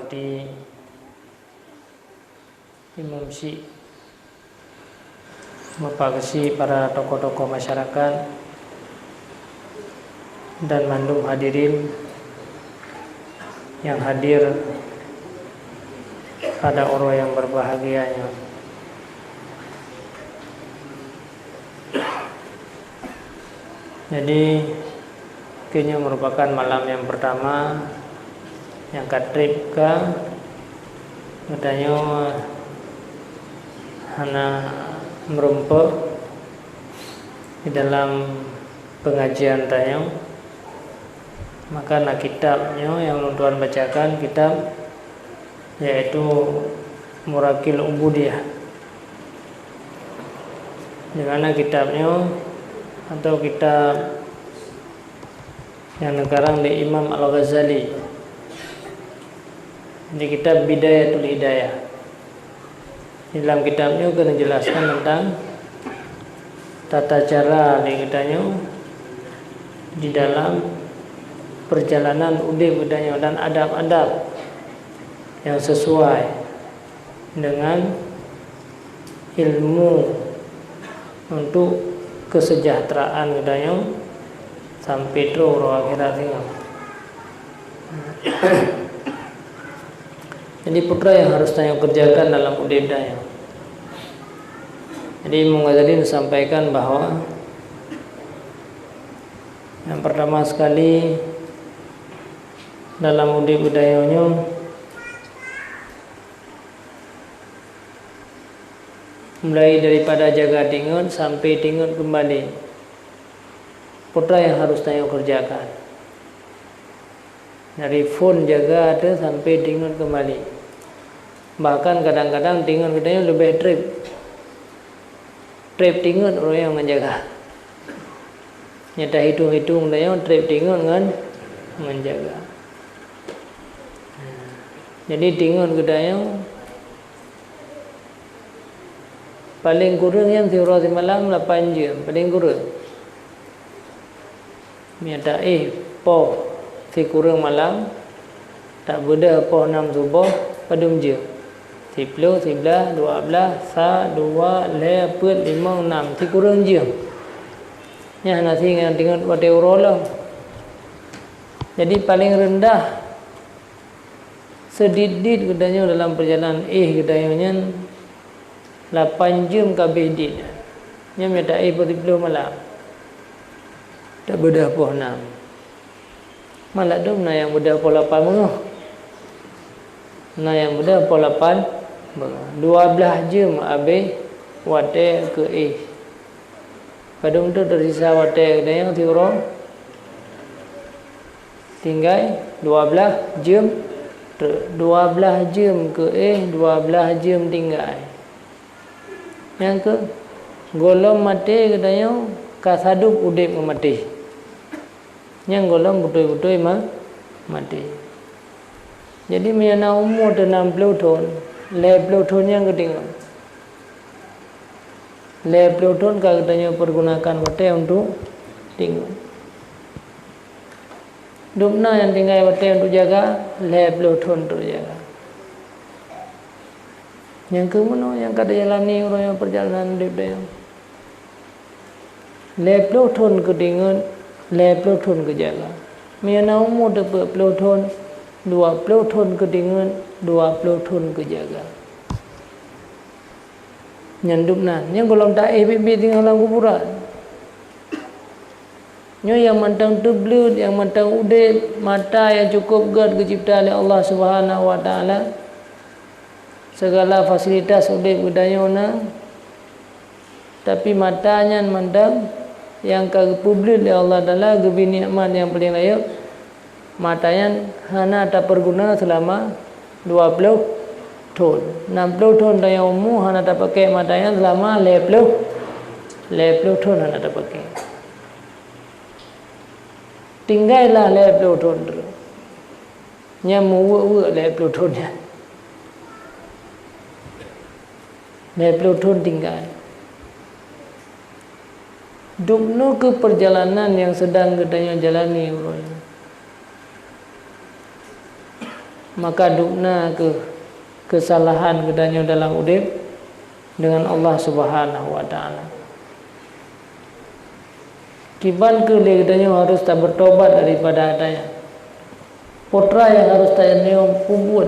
hormati Imam Syekh, Bapak Gesi, para tokoh-tokoh masyarakat, dan mandum hadirin yang hadir pada orang yang berbahagianya. Jadi kini merupakan malam yang pertama yang katrip ke katanya hana merumpuk di dalam pengajian tayang. Maka nak kitabnya yang Tuan bacakan kitab yaitu Murakil Ubudiyah. Di mana kitabnya atau kitab yang sekarang di Imam Al-Ghazali, di kitab Bidayatul Hidayah. Di dalam kitabnya akan menjelaskan tentang tata cara di dalam perjalanan udip dan adab-adab yang sesuai dengan ilmu untuk kesejahteraan sampai terus akhirat ini. Jadi putra yang harus tanya kerjakan dalam udip daya. Jadi Imam Ghazali sampaikan bahwa yang pertama sekali dalam udip budayanya mulai daripada jaga tingun sampai tingun kembali, putra yang harus tanya kerjakan. Dari phone jaga ada sampai tingun kembali. Bahkan kadang-kadang tingun katanya lebih trip tingun orang yang menjaga. Nyata hitung-hitung katanya trip tingun kan menjaga. Jadi tingun katanya paling kurang yang teori malam 8 jam paling kurang. Nyata po si kurang malam tak beda po 6 subuh padum je 10, 11, 12, 1, 2, 4, 5, 6 si kurang je nya nasi dengan tinggal pada lah. Jadi paling rendah sedidit katanya dalam perjalanan katanya 8 jam kabeh dit nya minta po 10 malam tak beda po 6 malah dom na yang beda po 8 menguh na yang beda po 8 12 jam abe wate ke padum tu tersisa wate katanya tiuro tinggal 12 jam 12 jam ke 12 jam tinggal. Yang ke golom mati katanya kasadup udip mati. Yang golom betul-betul mati. Jadi menyana umur 60 tahun, 60 tahun yang ketinggalan. 60 tahun katanya pergunakan wate untuk tinggal. Dupna yang tinggal wate untuk jaga, 60 tahun untuk jaga. Yang kemudian yang kata jalani orang yang perjalanan hidup dia 60 tahun ketinggalan, 60 tahun kejaga. Menyana umur 40 tahun, 20 tahun ketinggalan, 20 tahun kejaga. Yang dupna, yang golong tak bibi tinggal dalam kuburan. Yang mantang teblut, yang mantang udip, mata yang cukup gad kecipta oleh Allah Subhanahu wa taala. Segala fasilitas udip budayana, tapi matanya mandang yang publik oleh Allah Taala gebi nikmat yang paling layak. Matanya hana tak berguna selama 20 tahun. 60 tahun daya umur hana tak pakai matanya selama 50 tahun hana tak pakai. Tinggallah 50 tahun terus. Nyamu 50 tahunnya. 50 tahun tinggal. Dupno ke perjalanan yang sedang katanya jalani orang. maka dukna kesalahan kedanyo dalam udip dengan Allah Subhanahu wa taala. Kiban ke kedanyo harus tak bertobat daripada adanya. Putra yang harus tayanyo pubut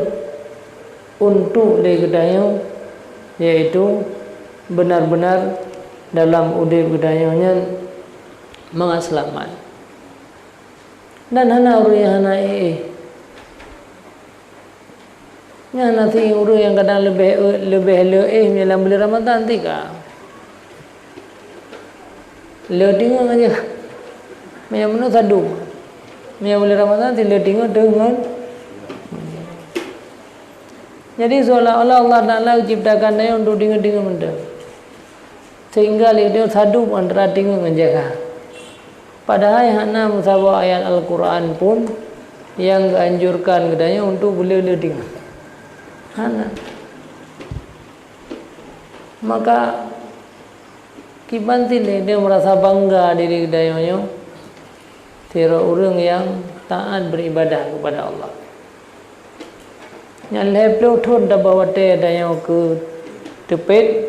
untuk kedanyo yaitu benar-benar dalam udip kedanyonya mengaselamat. Dan hana urang yang hana nya nanti urang yang kadang lebih dalam bulan Ramadan tika. Le tengok aja. Macam mana sadu. Macam bulan Ramadan le tengok dengan. Jadi seolah-olah Allah Taala ciptakan dia untuk dengar benda. Sehingga dia sadu antara tengok menjaga. Padahal hana musabah ayat Al-Quran pun yang anjurkan katanya untuk boleh dengar. Hana. Maka kibanti dia merasa bangga diri katanya. Tira orang yang taat beribadah kepada Allah. Yang leplo thon da bawa te katanya ke tepet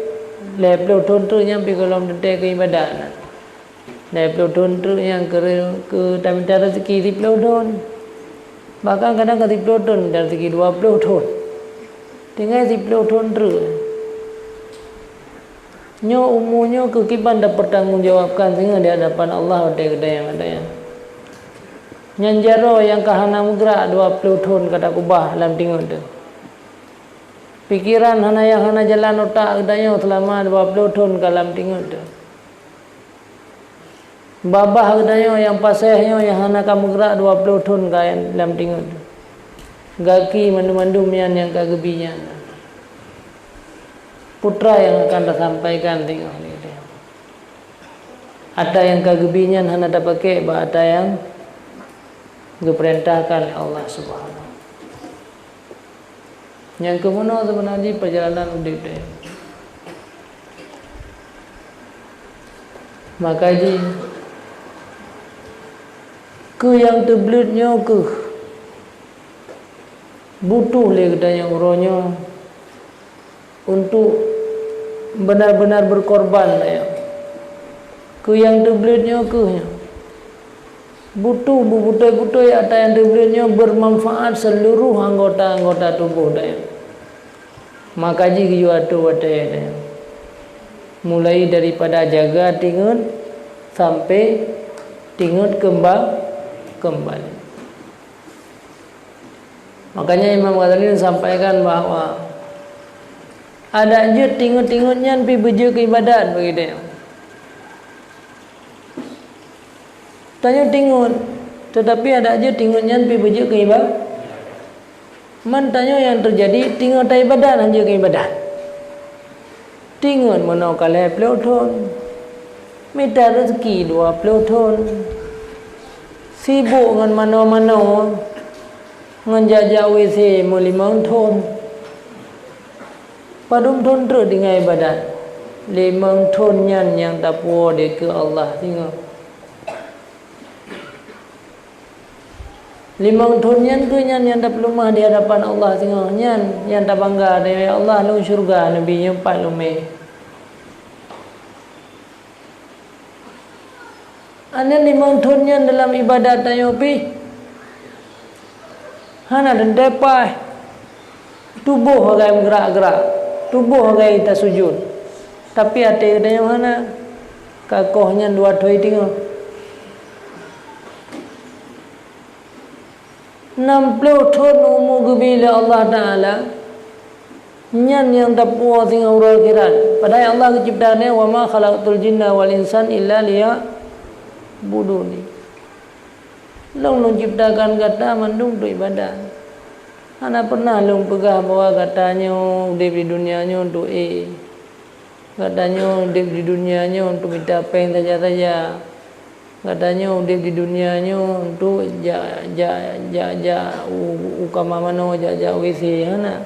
leplo thon tu yang pikolom te ke ibadah. Leplo thon tu yang ke tamita rezeki di plodon. Bahkan kadang ke di plodon dari rezeki 20 thon. Tinggal di plodon tu. Nyo umumnya kekiban dapat bertanggungjawabkan sehingga di hadapan Allah ada yang ada yang. Nyanjaro yang kahana mugra 20 thon kata kubah dalam tinggal tu. Pikiran hana jalan otak katanya selama 20 thon dalam tinggal tu. Babah katanya yang pasehnya yang hana kamu gerak 20 thon kain dalam tinggal tu. Gaki mandu-mandu mian yang kagebinya. Putra yang akan disampaikan tinggal ni dia. Ada yang kagebinya hana dapat pakai, ada yang diperintahkan oleh Allah Subhanahu. Yang kemudian sebenarnya perjalanan hidup dia. Maka ke yang terbelutnya ke butuh katanya urangnya untuk benar-benar berkorban ya. Ke yang terbelutnya ke butuh ada yang terbelutnya bermanfaat seluruh anggota tubuh dia. Maka juga tu dia. Mulai daripada jaga tingut sampai tingut kembali. Makanya Imam Ghazali sampaikan bahawa ada je tingut-tingutnya pergi beja ke ibadat begitu. Tanya tingut, tetapi ada je tingutnya pergi beja ke ibadat. Man tanya yang terjadi tingut tak ibadat hanya ke ibadat. Tingut mana kalau pelotun, minta rezeki 20 thon. Sibuk dengan mana-mana dengan jajak WC 5 thon. Padum thon terus dengan ibadat 5 thon yang tak puas dia ke Allah tengok 5 thon ke yang tak lemah di hadapan Allah tengok yang tak bangga dia Allah lu syurga Nabi nya 4 lumeh. Anda 5 thonnya dalam ibadat tayo pi. Hana dan depai. Tubuh hagai bergerak-gerak. Tubuh hagai tak sujud. Tapi hati tayo hana kakohnya 2 thoi tengok. 60 thon umur gebila Allah Taala. Nyan yang tak puas dengan urang akhirat. Padahal Allah ciptaannya wa ma khalaqtul jinna wal insan illa buduni. Long ciptakan kata mandung tu ibadah. Ana pernah long pegah bahawa katanya di dunianya untuk katanya di dunianya untuk minta peng saja. Katanya di dunianya untuk ukama mano ja WC hana.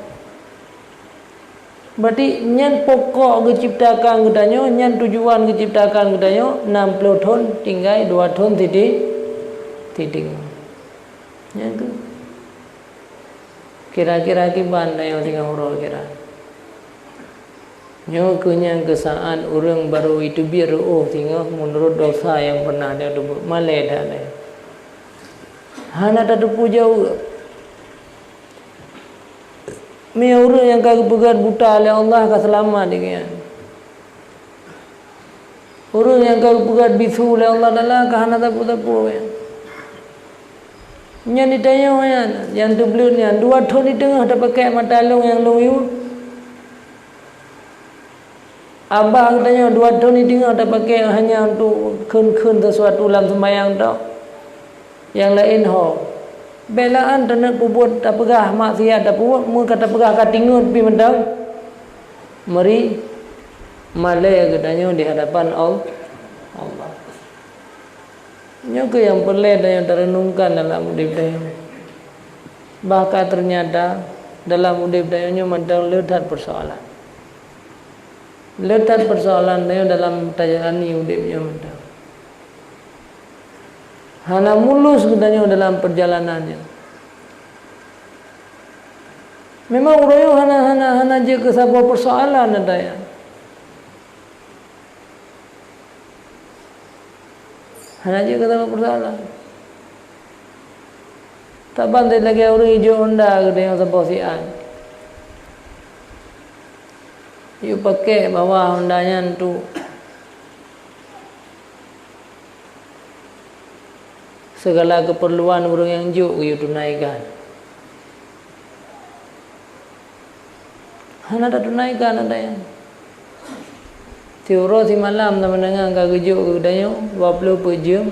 Berarti nyan pokok diciptakan katanya, nyan tujuan diciptakan katanya 60 thon tinggal 2 thon titik. Nyan ke. Kira-kira kiban na yang tinggal huruf kira. Nyo kenyang kesaan orang baru itu biar tinggal menurut dosa yang pernah dia buat malai dah le. Hana tak jauh. Me orang yang kagak pegat buta oleh Allah ka selamat dia. Orang yang kagak pegat bisu oleh Allah dalam ka hana tak punya. Yang ditanya yang tu belum yang 2 tahun di tengah dah pakai mata long yang long you. Abah katanya 2 tahun di tengah dah pakai hanya untuk kun sesuatu dalam sembahyang tak. Yang lain belaan tak nak buat tak pegah maksiat tak buat mu kata pegah kat tingut pi mentang. Mari malai katanya di hadapan Allah. Nyo ke yang pelik dan yang terenungkan dalam hidup dia. Bahkan ternyata dalam hidup dia nyo mentang letak persoalan. Letak persoalan dia dalam tajalani hidupnya mentang. Hana mulus katanya dalam perjalanannya. Memang orang hana je ke sebuah persoalan ada ya. Hana je ke sebuah persoalan. Tak pandai lagi orang hijau Honda ke yang sebuah sian. You pakai bawa Hondanya tu. Segala keperluan orang yang juk you tunaikan. Hana tak tunaikan ada yang. Tiuro si malam tak mendengar kagak juk ke dayo 20 per jam.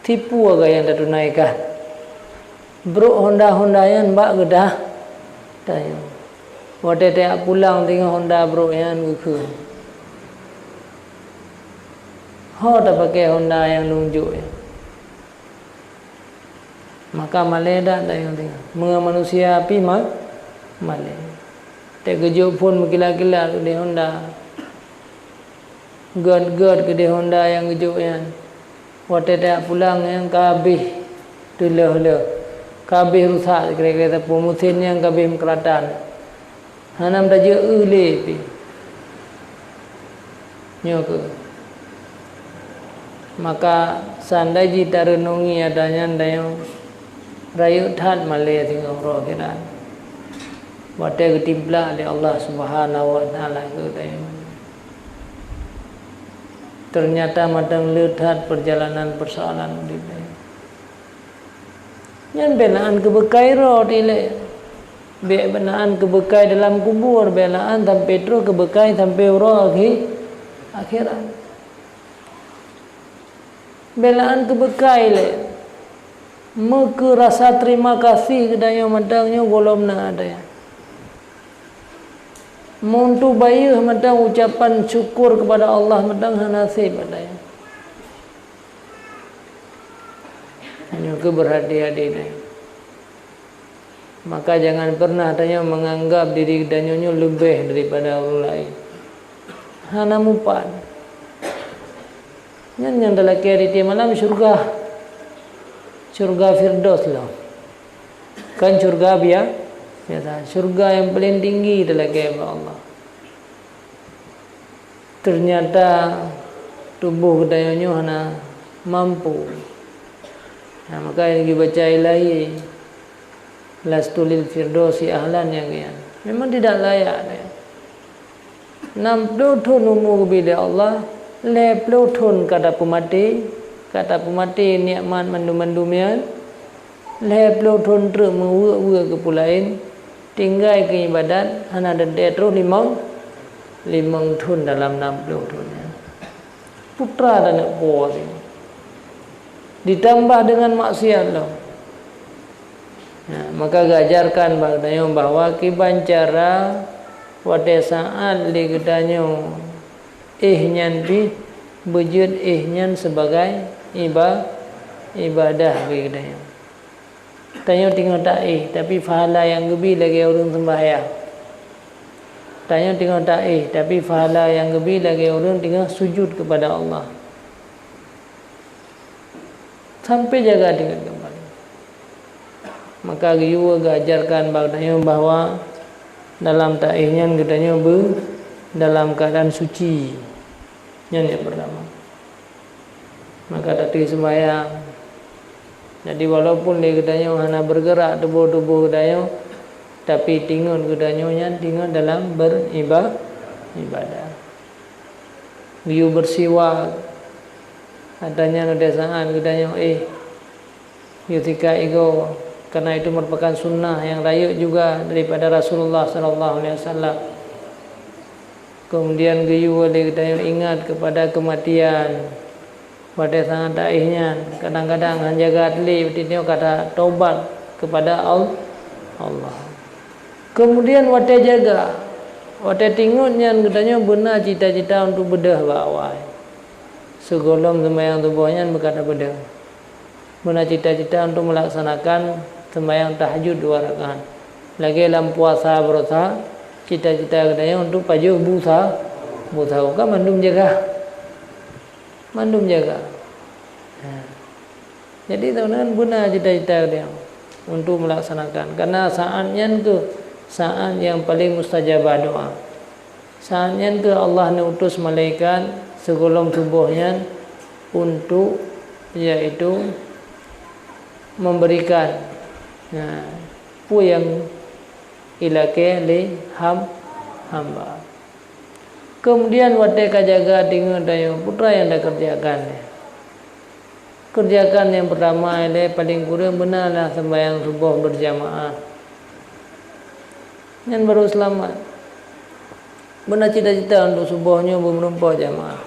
Tipu agak yang tak tunaikan. Bro Honda yang mbak gedah. Dayo. Waktu dia pulang tengok Honda bro yang ke. Tak pakai Honda yang nunjuk ya. Maka malai dah yang tengok. Menga manusia api malai. Tak kejuk pun berkilat-kilat ke dia Honda. God ke dia Honda yang kejuk yang. Waktu dia pulang yang kabih dulu. Kabih rusak kira-kira tapi mesin yang kabih kelatan. Hanam dah je pi. Nyok. Maka sandai jita renungi adanya yang rayu that malai tinggal roh kira. Waktu ketimpla oleh Allah Subhanahu Wa Taala ke. Ternyata madang lihat perjalanan persoalan di sini. Yang belaan kebekai roh dile. Belaan kebekai dalam kubur, belaan sampai terus kebekai sampai roh akhirat. Belaan kebekai le. Maka rasa terima kasih kedanya madangnya golom na ada ya. Muntu bayuh madang ucapan syukur kepada Allah madang nasib ada ya. Hanya keberhati-hati dah. Maka jangan pernah tanya menganggap diri danyonya lebih daripada orang lain. Hana mupan. Yang dalam keriti malam syurga. Syurga Firdaus lah. Kan syurga biasa. Syurga yang paling tinggi dalam keriti Allah. Ternyata tubuh danyonya hana mampu. Nah, maka yang dibaca ilahi lastulil firdausi ahlan yang kian. Memang tidak layak ya. 60 tahun umur bila Allah 60 tahun kata pemati nikmat mandu-mandumian 60 tahun terus mewur ke pulain tinggal ke ibadat hana dan terus limang tahun dalam 60 tahun ya. Putra dan anak buah ditambah dengan maksiat loh. Nah, maka gajarkan bahwa kibancara pada saat ligedanyo ihnya bi bujud ihnya sebagai ibadah ligedanyo. Tanya tinggal tak tapi pahala yang lebih lagi orang sembahyang. Tanya tinggal tak tapi pahala yang lebih lagi orang tinggal sujud kepada Allah. Sampai jaga dengan kembali. maka giyu ajarkan bagdanya bahwa dalam taihnya gedanya dalam keadaan suci. Yang pertama. Maka tadi sembahyang. Jadi walaupun dia gedanya hana bergerak tubuh gedanya, tapi tingun gedanya tingun dalam beribadah. Giyu bersiwak. Adanya nudesaan gedanya yutika ego, karena itu merupakan sunnah yang layak juga daripada Rasulullah sallallahu alaihi wasallam. Kemudian giyu gedanya ingat kepada kematian. Pada sangat daihnya kadang-kadang hanya gadli betinyo kata taubat kepada Allah. Kemudian wate jaga, wate tingunnya katanya benar cita-cita untuk bedah bawah. Segolong sembahyang tubuhnya berkata bedah. Benar cita-cita untuk melaksanakan sembahyang tahajud 2 rakaat. Lagi dalam puasa berusaha cita-cita katanya untuk pajuh busa kan mandum jaga. Jadi teman-teman benar cita-cita dia untuk melaksanakan, karena saatnya itu saat yang paling mustajabah doa. Saatnya itu Allah mengutus malaikat segolong tubuhnya untuk yaitu memberikan yang ilake li hamba. Kemudian wateka jaga dengan daya putra yang dah kerjakan. Kerjakan yang pertama adalah paling kurang benarlah sembahyang subuh berjamaah. Yang baru selamat. Benar cita-cita untuk subuhnya bermerumpah jamaah.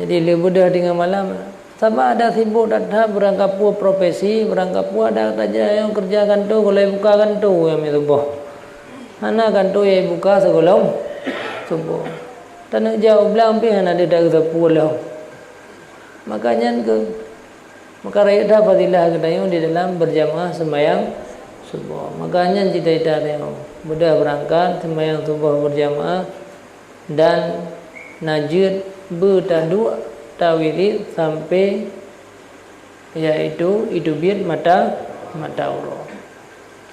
Jadi lebih dah dengan malam. Sama ada sibuk datang berangkat pua profesi, berangkat pua ada saja yang kerjakan tu, kalau buka kan tu yang subuh. Anak kan tu yang buka segolong subuh. Tanah jauh belang pun ada dah sepuluh. Makanya maka rakyat dah fadilah katanya di dalam berjamaah sembahyang subuh. Makanya cita-cita dia mudah berangkat sembahyang subuh berjamaah dan najid bertaduk tawili sampai yaitu itu biar mata Allah.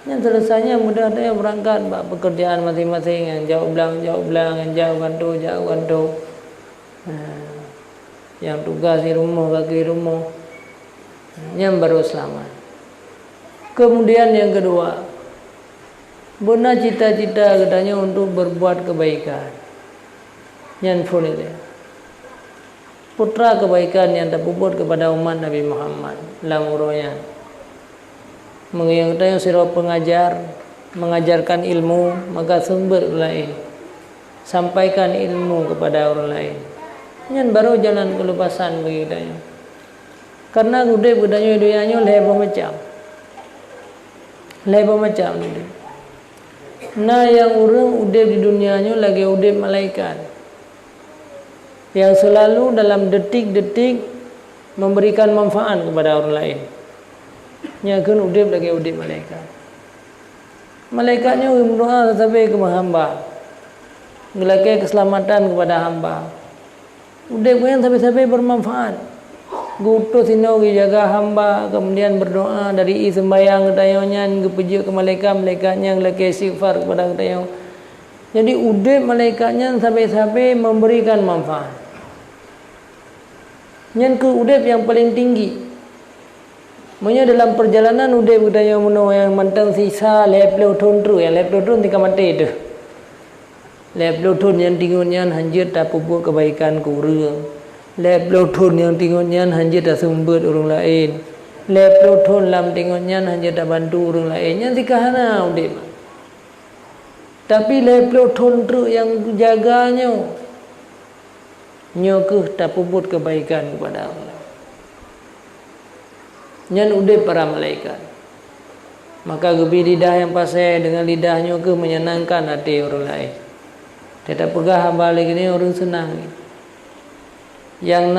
Yang selesainya mudah dia berangkat buat pekerjaan masing-masing, yang jauh belang, yang jauh kantor. Yang tugas di rumah, bagi rumah. Yang baru selamat. Kemudian yang kedua, benar cita-cita katanya untuk berbuat kebaikan. Yang fully putra kebaikan yang terpuput kepada umat Nabi Muhammad lamuroyan. Mengingatkan sirah pengajar, mengajarkan ilmu, maka sumber lain. Sampaikan ilmu kepada orang lain. Yang baru jalan kelupasan bagi kita. Karena gudai budaya dunianya lebar macam ni. Nah yang orang udai di dunianya lagi udai malaikat. Yang selalu dalam detik-detik memberikan manfaat kepada orang lain. Yang kan udip lagi udip malaikat. Malaikatnya berdoa sampai ke hamba. Ngelaki keselamatan kepada hamba. Udip yang sampai bermanfaat. Gutu sino jaga hamba, kemudian berdoa dari sembahyang ketayanya kepuji ke malaikatnya ngelaki istighfar kepada ketayang. Jadi udip malaikatnya sampai memberikan manfaat. Yang ke udip yang paling tinggi. Maksudnya dalam perjalanan udip kita yang mantang sisa leplo tondru yang leplo tondru tika mati itu. Leplo tondru yang tinggalnya hanjir tak pupuk kebaikan kurang. Leplo tondru yang tinggalnya hanjir tak sumber orang lain. Leplo tondru lam tinggalnya hanjir tak bantu orang lain. Yang tika hana udip. Tapi leplo tondru yang jaganya nyokuh tak puput kebaikan kepada Allah. Yang udip para malaikat. Maka gebi lidah yang pasai dengan lidahnya ke menyenangkan hati orang lain. Tidak pegah balik ini orang senang. Yang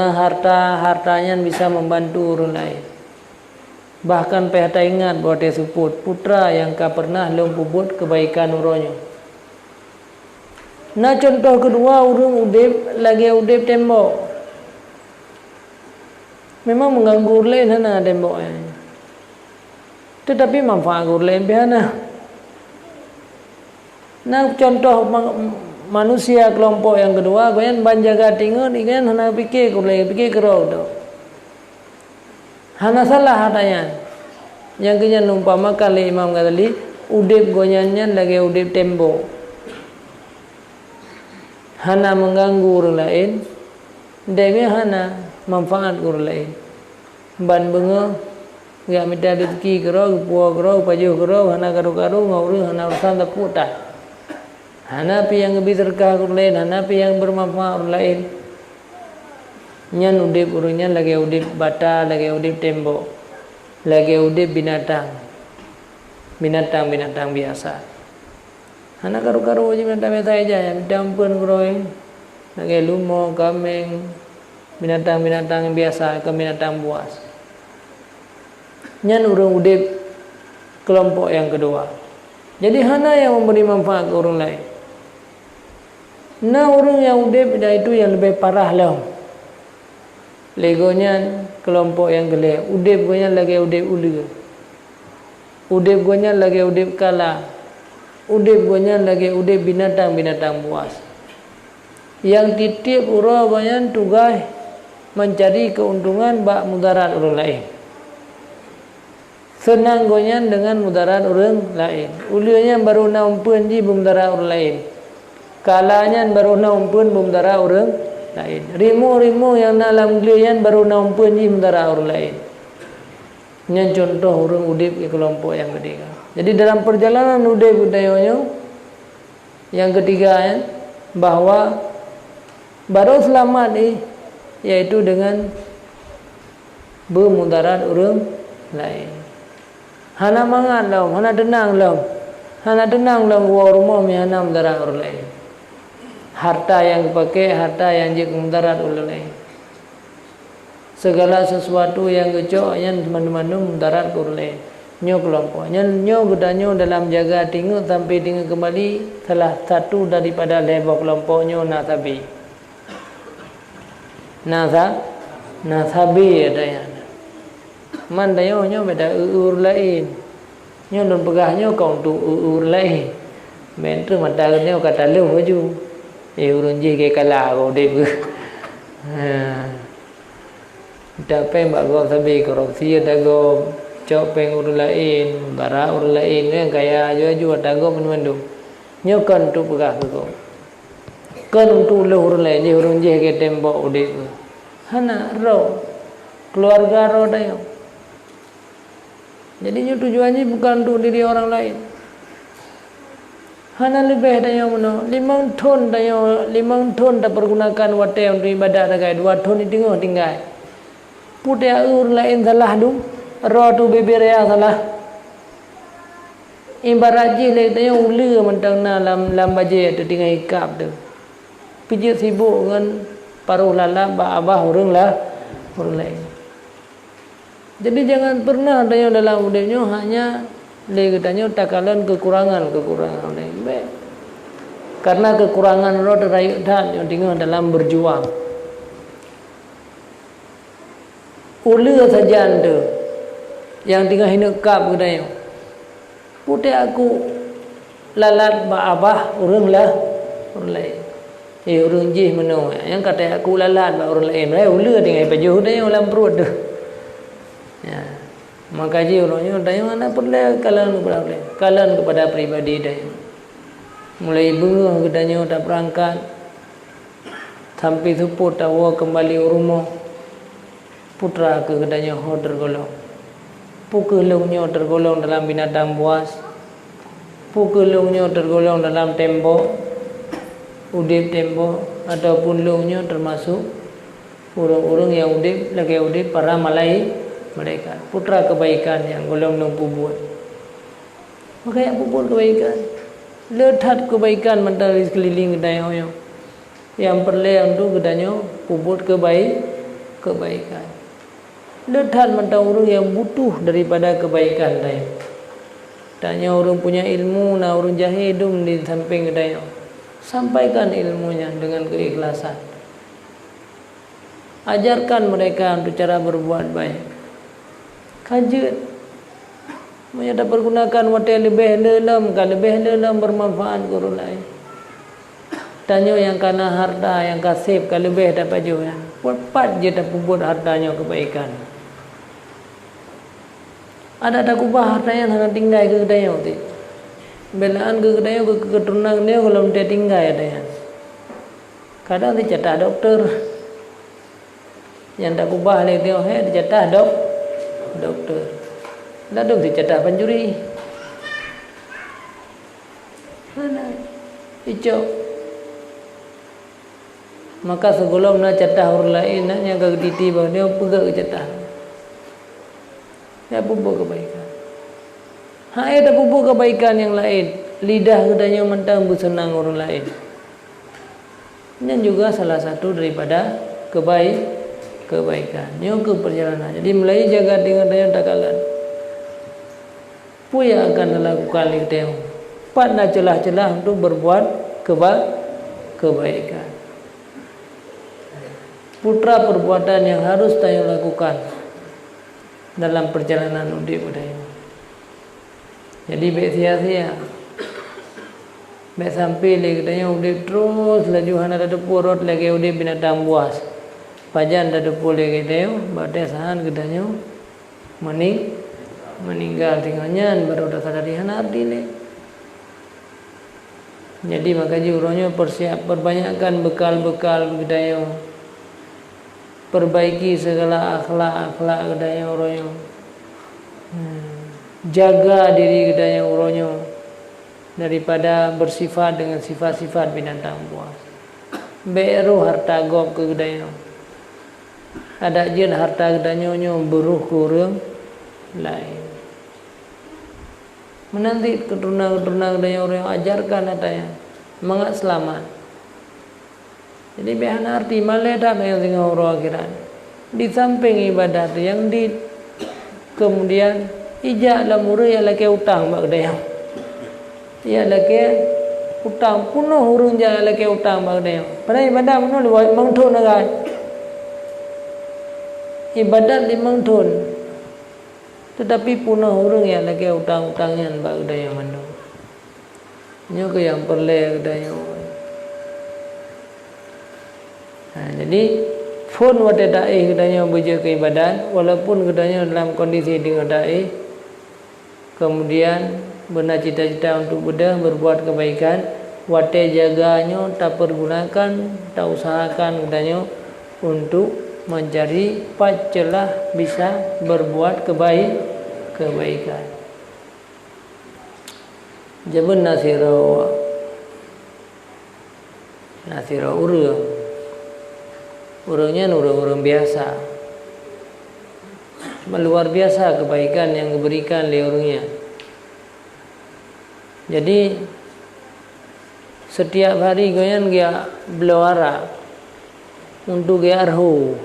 hartanya bisa membantu orang lain. Bahkan pihak ingat bahwa dia support putra yang tak pernah belum puput kebaikan orangnya. Nah contoh kedua orang udip lagi udip tembok. Memang mengganggu lain hana temboknya. tetapi manfaat orang lain biana. Nah contoh manusia kelompok yang kedua, goyan banjaga tinggal, ikan hana pikir kulai pikir kerau tu. Hana salah hatanya. Yang kenya numpama kali Imam Ghazali, udip goyannya lagi udip tembo. Hana mengganggu orang lain, dia hana manfaat orang lain. Ban bengo, gak minta rezeki kerau, puak kerau, pajuh kerau, hana karu-karu, ngau hana urusan tak putar. Hana pi yang lebih terkah orang lain, hana pi yang bermanfaat orang lain. Nyan udip urungnya lagi udip bata, lagi udip tembok, lagi udip binatang biasa. Hana karu-karu je binatang biasa aja, yang dampun keroi, lagi lumo, kambing, binatang biasa, ke binatang buas. Nyan urung udip kelompok yang kedua. Jadi hana yang memberi manfaat ke orang lain. Nah orang yang udip itu yang lebih parah lah. Legonya kelompok yang gelap. Udip gonya lagi udip uli. Udip gonya lagi udip kala. Udip gonya lagi udip binatang buas. Yang titip urang gonya tugas mencari keuntungan bak mudarat orang lain. Senang gonya dengan mudarat orang lain. Ulinya baru nampuan ji mudarat orang lain. Kalanya baru nampun bumdara orang lain. Rimu yang dalam gelian baru nampun ji bumdara orang lain. Ini contoh orang udip di kelompok yang ketiga. Jadi dalam perjalanan udip budayanya yang ketiga ya, bahwa baru selamat yaitu dengan bermudarat orang lain. Hana mangan lam, hana tenang lam gua rumah mi hana mudarat orang lain. Harta yang dipakai, harta yang jadi mudarat orang lain. Segala sesuatu yang kecok yang teman-teman mudarat orang lain. Nyo kelompok. Nyo gedanya dalam jaga tinggal sampai tinggal kembali salah satu daripada level kelompoknya nasabi. Nasabi ada yang. Man dayo nyo beda ur lain. Nyo don pegahnya kau tu ur lain. Mentu mata nyo kata lu baju. Urun je ke kalah kau dek. Dapat bago sabi korupsi ada go cok peng urun lain, bara urun lain yang kaya jual ada go mendu. Nyokan tu pegah go. Kan untuk le urun lain je urun je ke tembok udek. Hana ro keluarga ro dayo. Jadi tujuannya bukan untuk diri orang lain. Hana lebih daya mana 5 ton daya 5 ton tak pergunakan wate untuk ibadat dagai 2 ton tinggal. Putia ur lain salah dum, ro tu beberea salah. Imbaraji le daya ulu mentang na lam baje tu tinggal ikap tu. Pijit sibuk dengan paruh lala ba abah urang lain. Jadi jangan pernah daya dalam udahnya hanya le katanya takalan kekurangan lain. Karena kekurangan roh terayu dan yang tinggal dalam berjuang. Ulu saja anda yang tinggal hidup kap katanya. Putih aku lalat ba abah orang lain. Orang jih menung yang kata aku lalat ba orang lain. Ulu tinggal baju dia dalam perut tu. Ya. Maka ji orangnya daya mana perlu kalan kepada pribadi daya. Mulai ibu kedanya tak berangkat sampai support tawa kembali rumah putra ke kedanya tergolong. Pukulungnya tergolong dalam binatang buas. Pukulungnya tergolong dalam tembok udip tembok ataupun lungnya termasuk orang-orang yang udip para malaikat, putra kebaikan yang golong nang pubut. Maka yang pubut kebaikan, letat kebaikan mentari sekeliling kedanya yang perlu yang tu kedanya pubut kebaikan. Letat mentang orang yang butuh daripada kebaikan daya. Tanya orang punya ilmu, na orang jahidum di samping kedanya. Sampaikan ilmunya dengan keikhlasan. Ajarkan mereka untuk cara berbuat baik. Kajut Mereka dapat gunakan hotel lebih dalam, kan lebih dalam bermanfaat ke orang lain. Tanya yang kana harta, yang kasih kalau lebih dapat juga. Cepat je dapat buat hartanya kebaikan. Ada tak ubah hartanya sangat tinggal ke kedai tu. Belaan ke kedai ke keturunan dia kalau dia tinggal ada. Kadang dia jatah doktor. Yang tak ubah lagi dia jatah doktor. Lalu dia jatah pencuri. Mana? Hijau. Maka sebelum nak jatah orang lain nak yang kegediti bahawa dia pegang ke jatah. Dia pupuk kebaikan. Ada pupuk kebaikan yang lain. Lidah kedanya mentang bersenang orang lain. Ini juga salah satu daripada kebaikan. Ini ke perjalanan. Jadi mulai jaga dengan daya takalan. Puya akan melakukan itu. Pada celah-celah untuk berbuat kebaikan. Putra perbuatan yang harus tayo lakukan dalam perjalanan udik budaya. Jadi baik sia-sia. Baik sampai lagi katanya udik terus laju hana ada porot lagi udik binatang buas. Pajan ada pole katanya badai sahan katanya meninggal tinggalnya baru dah sadari hana arti ni. Jadi makanya urangnya perbanyakkan bekal-bekal budaya. Perbaiki segala akhlak kedaya orangnya. Jaga diri kedaya orangnya daripada bersifat dengan sifat-sifat binatang buas. Beru harta gop ke kedaya. Ada jen harta kedanya beruh kurang lain. Menanti keturunan kedaya orang ajarkan katanya semangat selamat. Jadi bahan arti malah tak yang tinggal orang akhirat. Di samping ibadat yang di kemudian ijak lah murah yang lagi utang bak dia. Ya lagi utang punuh urung jangan lagi utang bak dia. Pada ibadat mana lu mangthun agai. Ibadat di mangthun. Tetapi punuh urung yang lagi utang-utangnya bak dia mana. Nyo ke yang perle dia. Jadi phone wate dai kedanya beja ke ibadat walaupun kedanya dalam kondisi dengan dai kemudian benar cita-cita untuk berbuat kebaikan wate jaganya tak pergunakan tak usahakan kedanya untuk mencari celah bisa berbuat kebaikan. Jabun nasiro urang. Orangnya orang biasa. Cuma luar biasa kebaikan yang diberikan oleh orangnya. Jadi setiap hari goyan dia belawara untuk dia arhu.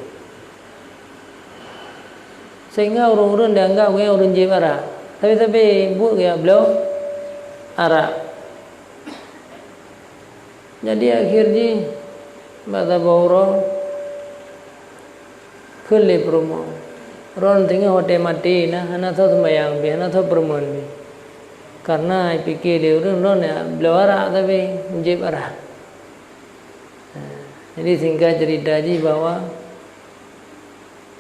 Sehingga orang-orang dianggap goyan orang jebara. Tapi buat dia belaw ara. Jadi akhirnya mata bawro kele promo ron tinggal hotel mati na hana thau sembayang bi hana thau perempuan bi karena pikir dia ron ya belawara tapi menjib arah. Jadi singkat cerita ji bahwa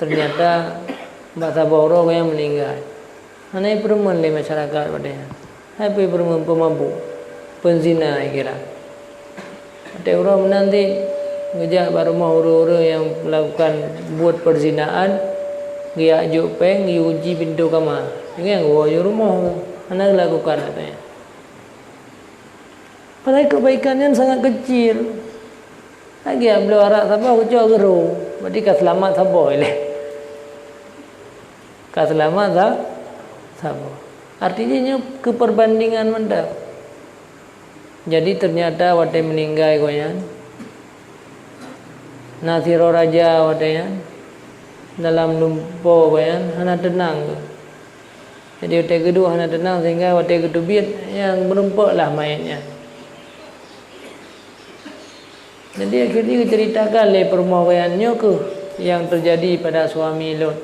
ternyata mata bawro yang meninggal hana perempuan di masyarakat padanya hai perempuan pemabuk penzina kira ada orang menanti ngejak baru mau orang yang melakukan buat perzinaan dia ajuk peng dia uji pintu kamar dengan gua di rumah anak lakukan katanya padahal kebaikannya sangat kecil lagi belum arak siapa aku coba geru berarti selamat siapa boleh selamat siapa artinya keperbandingan mendak jadi ternyata waktu meninggal goyan Nasiro raja wadayan dalam lumpo bayan hana tenang. Jadi waktu kedua hana tenang sehingga waktu kedua yang menumpuklah mayatnya. Jadi akhirnya diceritakan oleh permohoyannya ke yang terjadi pada suami Lot.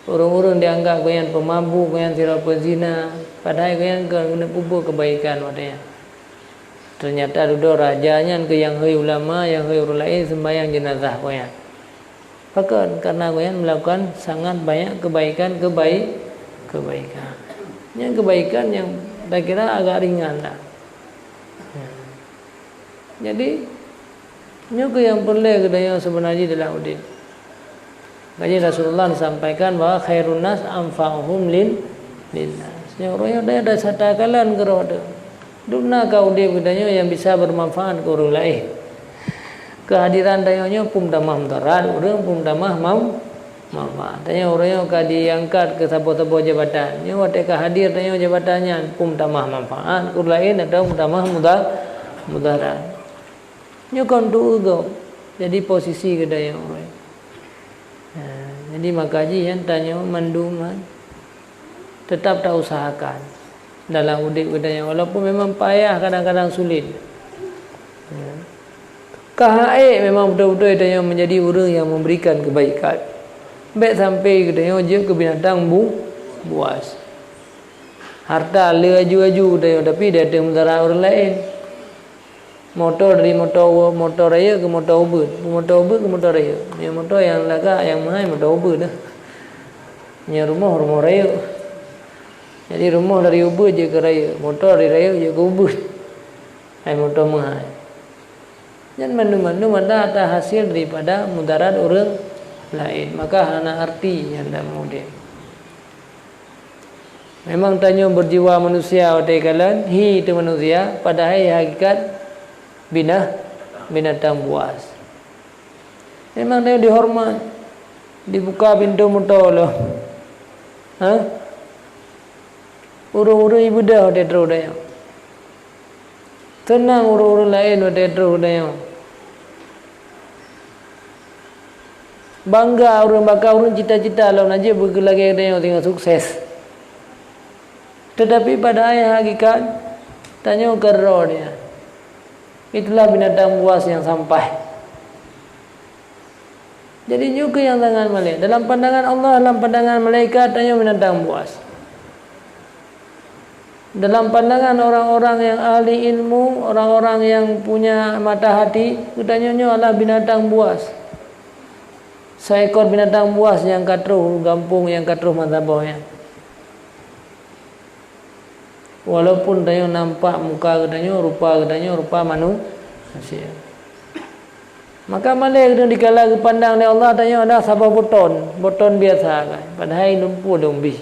Orang-orang dianggap goyan pemabuk, goyan tidak pezina, padahal goyan kena pupuk kebaikan katanya. Ternyata duduk rajanya ke yang hei ulama, yang hei orang lain sembahyang jenazah goyan. Bahkan karena goyan melakukan sangat banyak kebaikan. Yang kebaikan yang saya kira agak ringan lah. Jadi nyuku yang perlu kedaya sebenarnya dalam udin. Kaji Rasulullah sampaikan bahwa khairun nas anfa'uhum linnas. Yang orangnya ada satakalan keroda. Duna kau dia kedanya yang bisa bermanfaat ke orang lain. Kehadiran dayanya pun damah mudarat, orang pun damah manfaat. Tanya orangnya kadi angkat ke sebuah jabatan. Nya watka hadir tanya jabatannya pun damah manfaat, ke lain atau damah mudarat. Nya kon tu go. Jadi posisi kedaya orang. Jadi makaji yang tanya manduman tetap tak usahakan dalam udik budaya walaupun memang payah kadang-kadang sulit. Kahai memang betul-betul tanya menjadi orang yang memberikan kebaikan. Baik sampai katanya je ke binatang buas. Harta le aju-aju tanya tapi dia ada mudarat orang lain. Motor dari motor raya ke motor Uber ke motor raya. Yang motor yang lagak yang mahal motor Uber dah. Yang rumah raya. Jadi rumah dari Uber je ke raya, motor dari raya je ke Uber. Hai motor mahal. Dan mandu-mandu ada atas hasil daripada mudarat orang lain. Maka hana arti yang dah mudah. Memang tanya berjiwa manusia watekalan hi itu manusia padahal hakikat binatang buas. Memang dia dihormat. Dibuka pintu motor loh. Uru-uru ibu dah dia terus dah. Tenang uru-uru lain dia terus dah. Bangga orang bakal orang cita-cita lawan aja bergelagi dia tengok sukses. Tetapi pada ayah hakikat tanya kerro dia. Itulah binatang buas yang sampai. Jadi juga yang tangan malaikat. Dalam pandangan Allah, dalam pandangan malaikat tanya binatang buas. Dalam pandangan orang-orang yang ahli ilmu, orang-orang yang punya mata hati, katanya adalah binatang buas. Seekor binatang buas yang katruh gampung, yang katruh mazhabnya. Walaupun tanya nampak muka katanya rupa manusia. Maka malai kena dikala pandang oleh Allah tanya ada sabah boton biasa kan. Padahal lumpuh lumbi.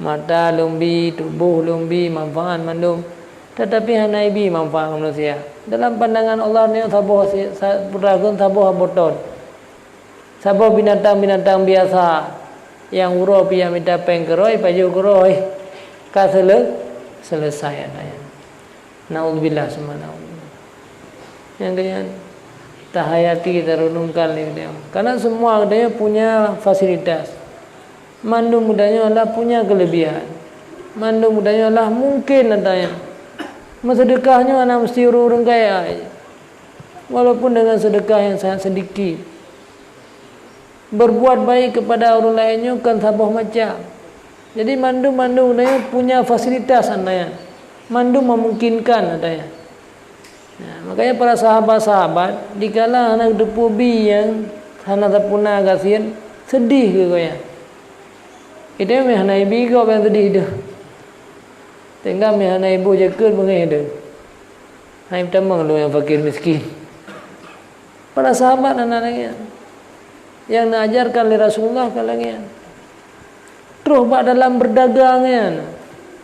Mata lumbi, tubuh lumbi, manfaat mandum. Tetapi hanya ibi manfaat manusia. Dalam pandangan Allah ni sabah puragun sabah boton. Sabah binatang-binatang biasa yang urut pia minta pengkeroi paju keroi. Selesai ayat. Naudzubillah semana. Yang dia tahayati kita renungkan dia. Karena semua dia punya fasilitas. Mandu mudanya adalah punya kelebihan. Mandu mudanya adalah mungkin adanya. Sedekahnya anak mesti orang kaya. Walaupun dengan sedekah yang sangat sedikit. Berbuat baik kepada orang lainnya kan sabah macam. Jadi mandu adanya punya fasilitas adanya. Mandu memungkinkan adanya. Nah, makanya para sahabat-sahabat dikala anak depubi yang hana tapuna kasihan sedih ke kaya. Itu meh hana ibu kau yang sedih dah. Tinggal meh hana ibu jaket mengai dah. Hai tamang lu yang fakir miskin. Para sahabat anak-anaknya yang mengajarkan oleh Rasulullah kalangan. Terus dalam berdagangnya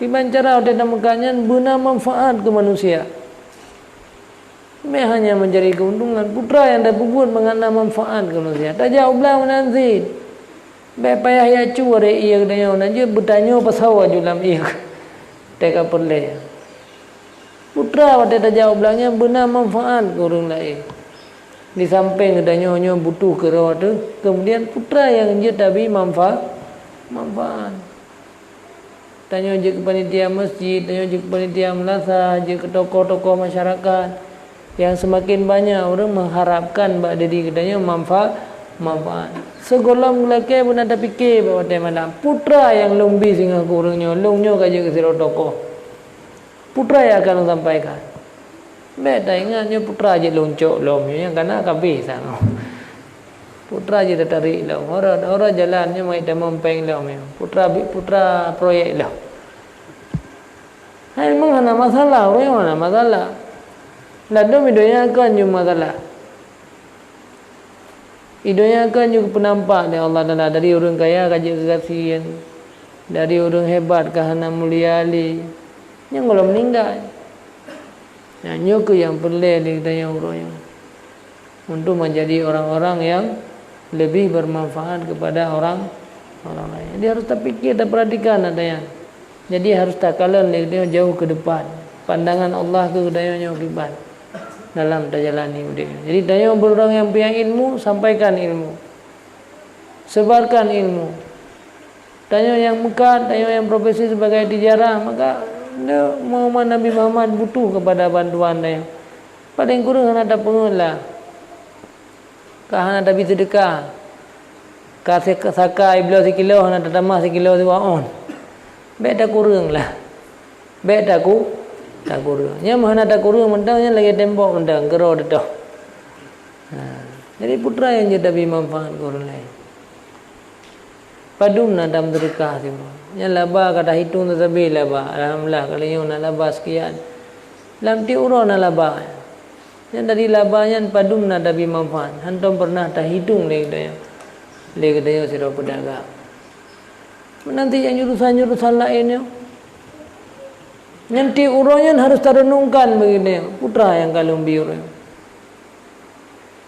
dengan cara ada makanya guna manfaat ke manusia. Hanya mencari keuntungan. Putra yang dah buat mengenai manfaat ke manusia. Tak jauh belah menanzid. Payah ya cuare ia kena aja bertanya pasal julam ia. Teka perle. Putra pada tak jauh belahnya benar manfaat ke orang lain. Di samping katanya butuh ke rawat tu. Kemudian putra yang dia tapi manfaat. Tanya je ke panitia masjid, tanya je ke panitia melasa, je ke tokoh-tokoh masyarakat. Yang semakin banyak orang mengharapkan bak diri katanya manfaat manfaat. Segolong lelaki pun ada fikir bahawa mana putra yang lumbi singa kurungnya, lungnya kaji ke siro toko. Putra yang akan sampaikan. Beda ingatnya putra aja luncuk lomnya yang kena kabeh sana. Putra aja tarik lom. Orang jalannya mai demam peng lom. Putra proyek lom. Hai memang ada masalah, orang mana masalah. Lalu videonya kan cuma masalah. Hidupnya kan juga penampak dari Allah Ta'ala. Dari orang kaya kaji kekasihan, dari orang hebat kahana mulia ali. Yang kalau meninggal, yang yang perlu ditanya orang untuk menjadi orang-orang yang lebih bermanfaat kepada orang lain. Jadi harus terpikir, terperhatikan adanya. Jadi harus takalan dia jauh ke depan. Pandangan Allah ke dayanya akibat dalam terjalani hidup. Jadi daya berorang yang punya ilmu, sampaikan ilmu, sebarkan ilmu. Daya yang mekat, daya yang profesi sebagai tijarah, maka Muhammad Nabi Muhammad butuh kepada bantuan daya. Paling kurang ada pengelah, kahana tapi sedekah, kasih saka iblis sekilo, hana tamah sekilo siwaon. Beda kurang lah, beda ku. Tak kurang. Yang mana tak kurang mentangnya lagi tembok mentang gerau dah. Jadi putra yang jadi manfaat orang lain. Padum na dalam sedekah tu. Yang laba kata hitung tersebut laba. Alhamdulillah kalau yang nak laba sekian. Dalam tiurah nak laba. Yang dari labanya padum na dalam manfaat. Hantam pernah tak hitung lagi dia. Lagi dia sirap pedagang. Nanti yang jurusan-jurusan lainnya. Nanti urangnya harus terenungkan begini. Putra yang kalung biru.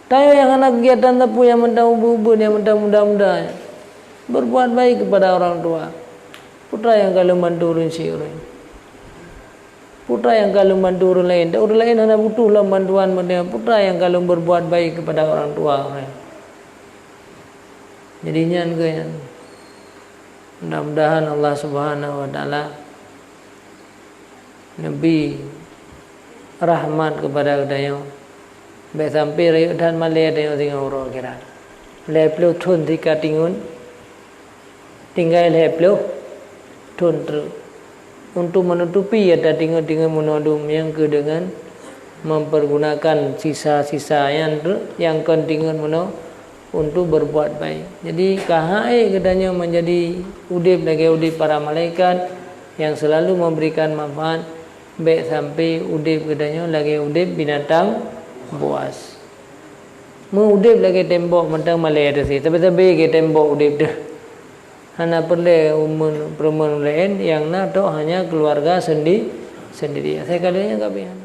Tayo yang anak kegiatan tapu yang mendahu-bubu, yang muda-muda. Berbuat baik kepada orang tua. Putra yang kalung bantu si orang. Putra yang kalung bantu orang lain. Orang lain hanya butuhlah bantuan mereka. Putra yang kalung berbuat baik kepada orang tua orang. Jadinya kan. Mudah-mudahan Allah Subhanahu Wa Taala Nabi rahmat kepada kita. Baik sampai rakyat dan Malaya dengan Singapura kira. Leplu thun tika tingun, tinggal leplu thun terus. Untuk menutupi ada tingun-tingun menodum yang ke dengan mempergunakan sisa-sisa yang kontingun untuk berbuat baik. Jadi kahai katanya menjadi udip lagi udip para malaikat yang selalu memberikan manfaat. Baik sampai udip katanya lagi udip binatang buas. Mengudip lagi tembok mentang malai ada sih. Tapi ke tembok udip dah. Hanya perlu perempuan lain yang nak tu hanya keluarga sendiri. Saya kalanya kapian.